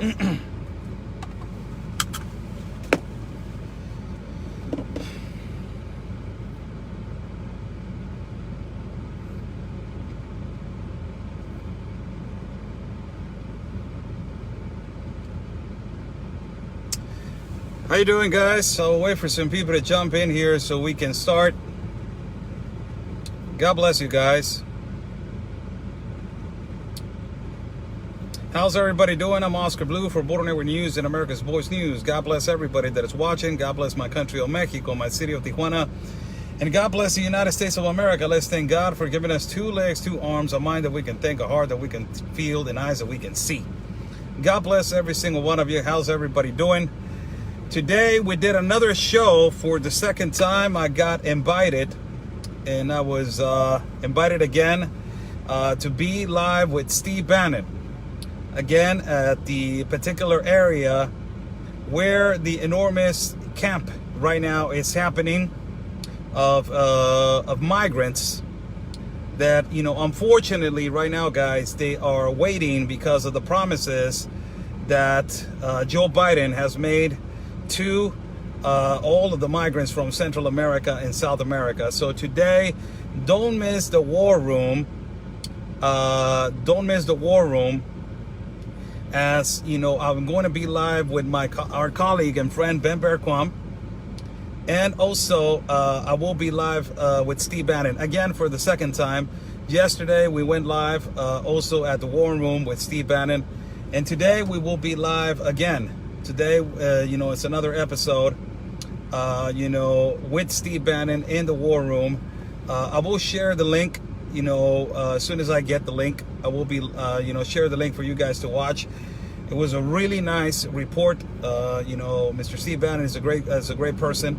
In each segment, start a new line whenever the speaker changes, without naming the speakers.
How you doing, guys? I'll wait for some people to jump in here so we can start. God bless you guys. How's everybody doing? I'm Oscar Blue for Border Network News and America's Voice News. God bless everybody that is watching. God bless my country of Mexico, my city of Tijuana. And God bless the United States of America. Let's thank God for giving us 2 legs, 2 arms, a mind that we can think, a heart that we can feel, and eyes that we can see. God bless every single one of you. How's everybody doing? Today we did another show for the second time. I got invited, and I was invited again to be live with Steve Bannon. Again, at the particular area where the enormous camp right now is happening of migrants that, you know, unfortunately right now, guys, they are waiting because of the promises that Joe Biden has made to all of the migrants from Central America and South America. So today, don't miss the war room. Don't miss the war room. As you know, I'm going to be live with our colleague and friend Ben Berquam, and also I will be live with Steve Bannon again for the second time. Yesterday we went live also at the war room with Steve Bannon, and today we will be live again. Today, you know, it's another episode, you know, with Steve Bannon in the war room. I will share the link, you know, as soon as I get the link. I will be, you know, share the link for you guys to watch. It was a really nice report. You know, Mr. Steve Bannon is a great person,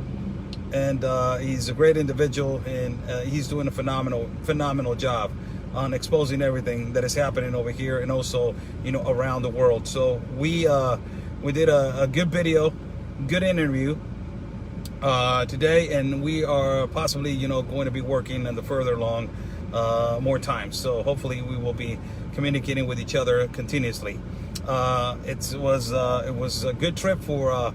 and he's a great individual, and he's doing a phenomenal job on exposing everything that is happening over here and also, you know, around the world. So we did a good video, good interview today, and we are possibly, you know, going to be working on the further along more times. So hopefully we will be communicating with each other continuously. It was a good trip for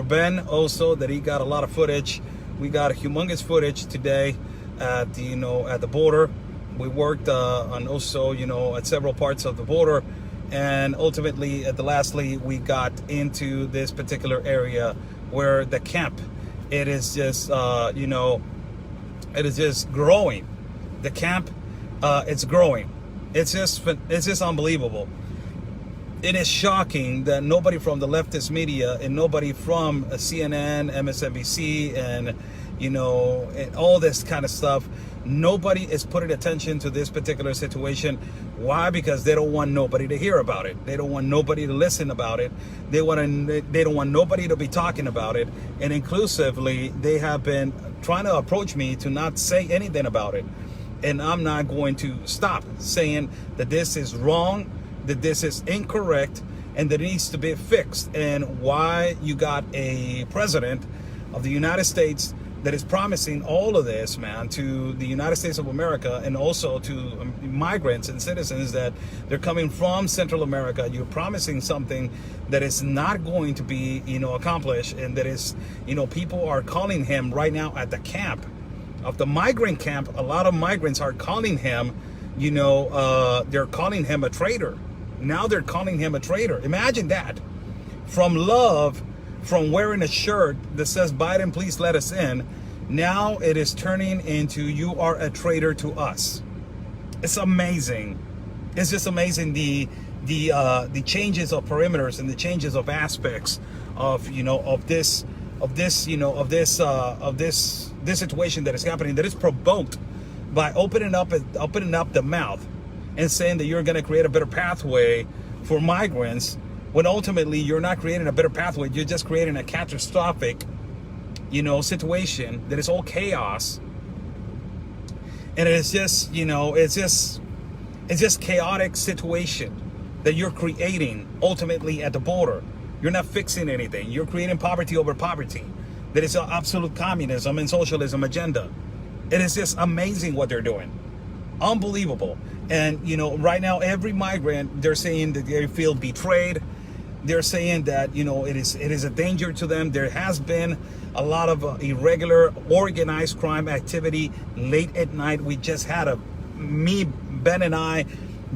Ben also, that he got a lot of footage. We got humongous footage today at the border. We worked on also, you know, at several parts of the border. And ultimately, lastly, we got into this particular area where the camp, it is just, you know, it is just growing. The camp, it's growing. It's just unbelievable. It is shocking that nobody from the leftist media and nobody from CNN, MSNBC, and, you know, and all this kind of stuff, nobody is putting attention to this particular situation. Why? Because they don't want nobody to hear about it. They don't want nobody to listen about it. They don't want nobody to be talking about it. And inclusively, they have been trying to approach me to not say anything about it. And I'm not going to stop saying that this is wrong, that this is incorrect, and that it needs to be fixed. And why you got a president of the United States that is promising all of this, man, to the United States of America, and also to migrants and citizens that they're coming from Central America. You're promising something that is not going to be, you know, accomplished, and that is, you know, people are calling him right now at the camp, of the migrant camp. A lot of migrants are calling him, you know, they're calling him a traitor. Now they're calling him a traitor. Imagine that. From love, from wearing a shirt that says, "Biden, please let us in," now it is turning into, "You are a traitor to us." It's amazing. It's just amazing the changes of perimeters and the changes of aspects of, you know, of this situation that is happening, that is provoked by opening up the mouth and saying that you're going to create a better pathway for migrants, when ultimately you're not creating a better pathway. You're just creating a catastrophic, you know, situation that is all chaos. And it's just, you know, it's just chaotic situation that you're creating ultimately at the border. You're not fixing anything. You're creating poverty over poverty. That is an absolute communism and socialism agenda. It is just amazing what they're doing. Unbelievable. And, you know, right now, every migrant, they're saying that they feel betrayed. They're saying that, it is a danger to them. There has been a lot of irregular organized crime activity late at night. We just had Ben and I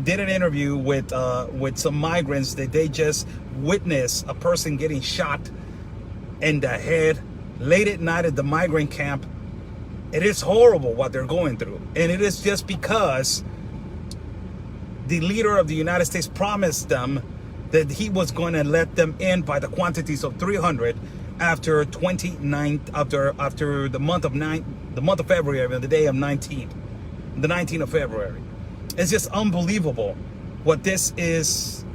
did an interview with some migrants that they just witnessed a person getting shot in the head late at night at the migrant camp. It is horrible what they're going through. And it is just because the leader of the United States promised them that he was going to let them in by the quantities of 300 after the month of February, the day of the 19th of February. It's just unbelievable what this is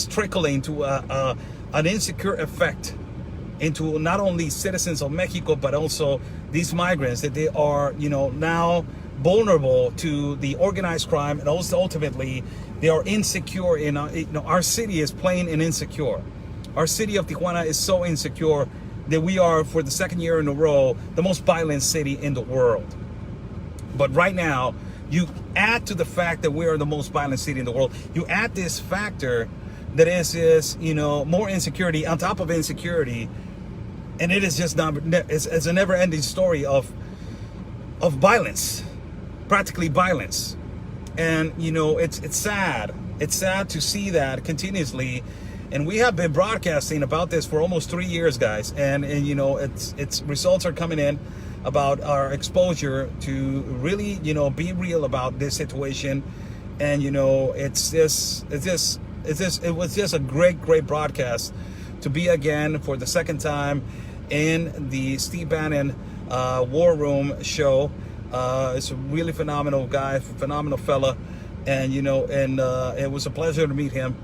trickling to an insecure effect into not only citizens of Mexico, but also these migrants, that they are, now vulnerable to the organized crime, and also ultimately they are insecure in our city is plain and insecure. Our city of Tijuana is so insecure that we are, for the second year in a row, the most violent city in the world. But right now, you add to the fact that we are the most violent city in the world, you add this factor that is more insecurity on top of insecurity, and it is just not, it's a never-ending story of violence, practically violence. And it's sad. It's sad to see that continuously. And we have been broadcasting about this for almost 3 years, guys. And its results are coming in about our exposure to really, be real about this situation. And it was just a great broadcast to be again for the second time in the Steve Bannon War Room show. It's a really phenomenal guy, phenomenal fella, and it was a pleasure to meet him,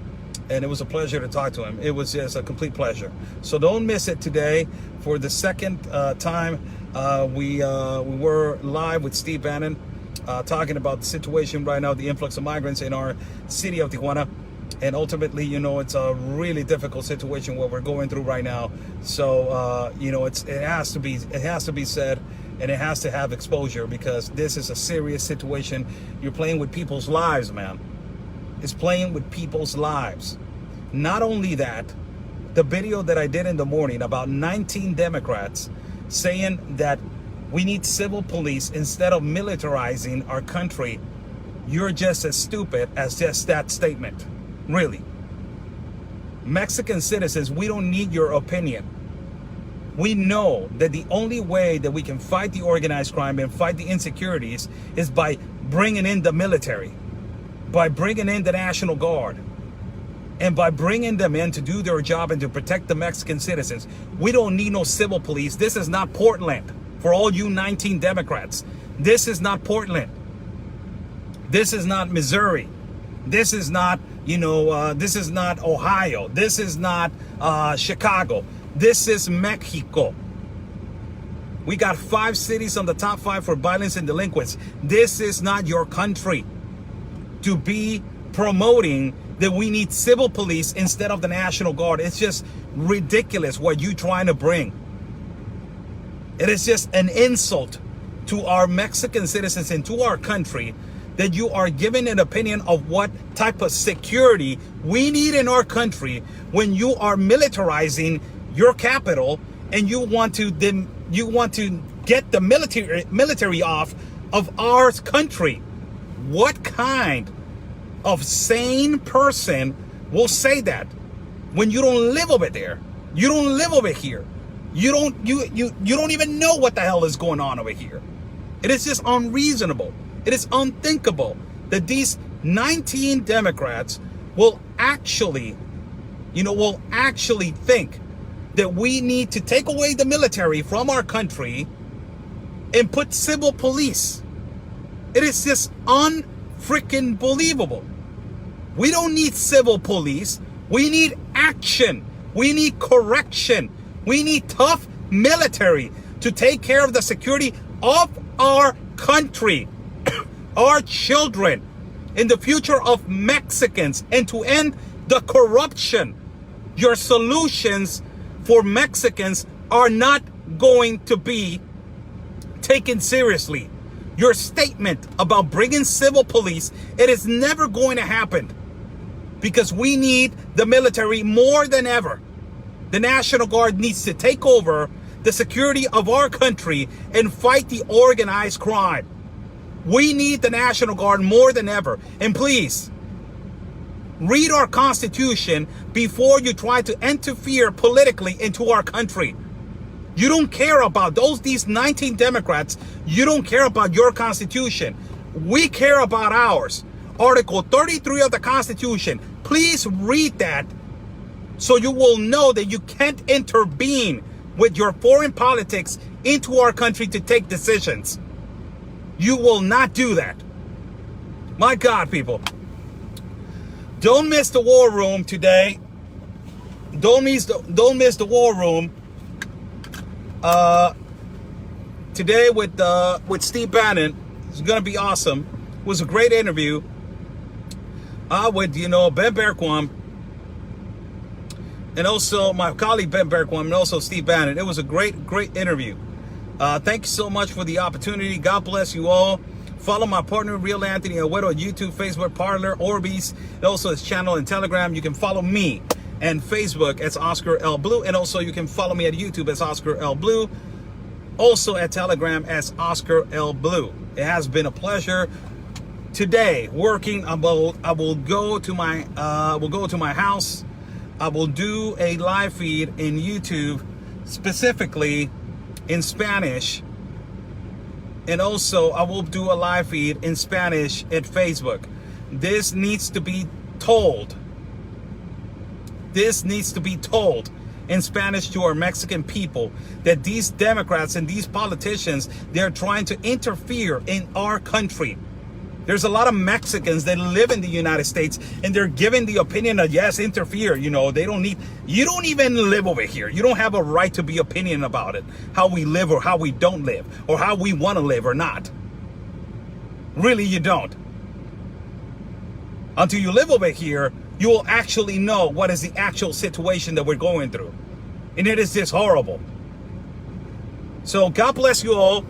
and it was a pleasure to talk to him. It was just a complete pleasure. So don't miss it today. For the second time, we were live with Steve Bannon, talking about the situation right now, the influx of migrants in our city of Tijuana. And ultimately, it's a really difficult situation what we're going through right now. So, it has to be said, and it has to have exposure, because this is a serious situation. You're playing with people's lives, man. It's playing with people's lives. Not only that, the video that I did in the morning about 19 Democrats saying that we need civil police instead of militarizing our country, you're just as stupid as just that statement. Really. Mexican citizens, we don't need your opinion. We know that the only way that we can fight the organized crime and fight the insecurities is by bringing in the military, by bringing in the National Guard, and by bringing them in to do their job and to protect the Mexican citizens. We don't need no civil police. This is not Portland. For all you 19 Democrats, this is not Portland. This is not Missouri. This is not, this is not Ohio. This is not Chicago. This is Mexico. We got 5 cities on the top 5 for violence and delinquents. This is not your country to be promoting that we need civil police instead of the National Guard. It's just ridiculous what you're trying to bring. It is just an insult to our Mexican citizens and to our country that you are giving an opinion of what type of security we need in our country when you are militarizing your capital, and you want to get the military off of our country. What kind of sane person will say that when you don't live over there? You don't live over here. You don't even know what the hell is going on over here. It is just unreasonable. It is unthinkable that these 19 Democrats will actually think that we need to take away the military from our country and put civil police. It is just unfreaking believable. We don't need civil police. We need action. We need correction. We need tough military to take care of the security of our country, our children, in the future of Mexicans, and to end the corruption. Your solutions for Mexicans are not going to be taken seriously. Your statement about bringing civil police, it is never going to happen. because we need the military more than ever. The National Guard needs to take over the security of our country and fight the organized crime. We need the National Guard more than ever. And please, read our Constitution before you try to interfere politically into our country. You don't care about these 19 Democrats. You don't care about your Constitution. We care about ours. Article 33 of the Constitution. Please read that so you will know that you can't intervene with your foreign politics into our country to take decisions. You will not do that. My God, people. Don't miss the war room today. Don't miss the war room today with Steve Bannon. It's gonna be awesome. It was a great interview with Ben Bergquam and also my colleague Ben Bergquam and also Steve Bannon. It was a great interview. Thank you so much for the opportunity. God bless you all. Follow my partner, Real Anthony Agüero, on YouTube, Facebook, Parler, Orbeez, and also his channel and Telegram. You can follow me and Facebook as Oscar L. Blue, and also you can follow me at YouTube as Oscar L. Blue, also at Telegram as Oscar L. Blue. It has been a pleasure today working. I will go to my house. I will do a live feed in YouTube, specifically in Spanish, and also I will do a live feed in Spanish at Facebook. This needs to be told. This needs to be told in Spanish to our Mexican people, that these Democrats and these politicians, they're trying to interfere in our country. There's a lot of Mexicans that live in the United States and they're giving the opinion that yes, interfere. You don't even live over here. You don't have a right to be opinion about it, how we live or how we don't live, or how we want to live or not. Really, you don't. Until you live over here, you will actually know what is the actual situation that we're going through. And it is just horrible. So God bless you all.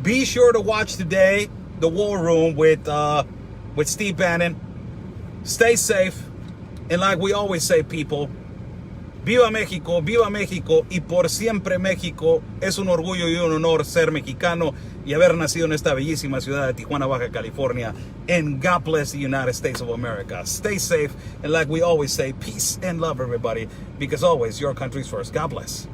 Be sure to watch today the War Room with Steve Bannon. Stay safe. And like we always say, people, viva México y por siempre México. Es un orgullo y un honor ser mexicano y haber nacido en esta bellísima ciudad de Tijuana, Baja California. And God bless the United States of America. Stay safe. And like we always say, peace and love, everybody. Because always, your country's first. God bless.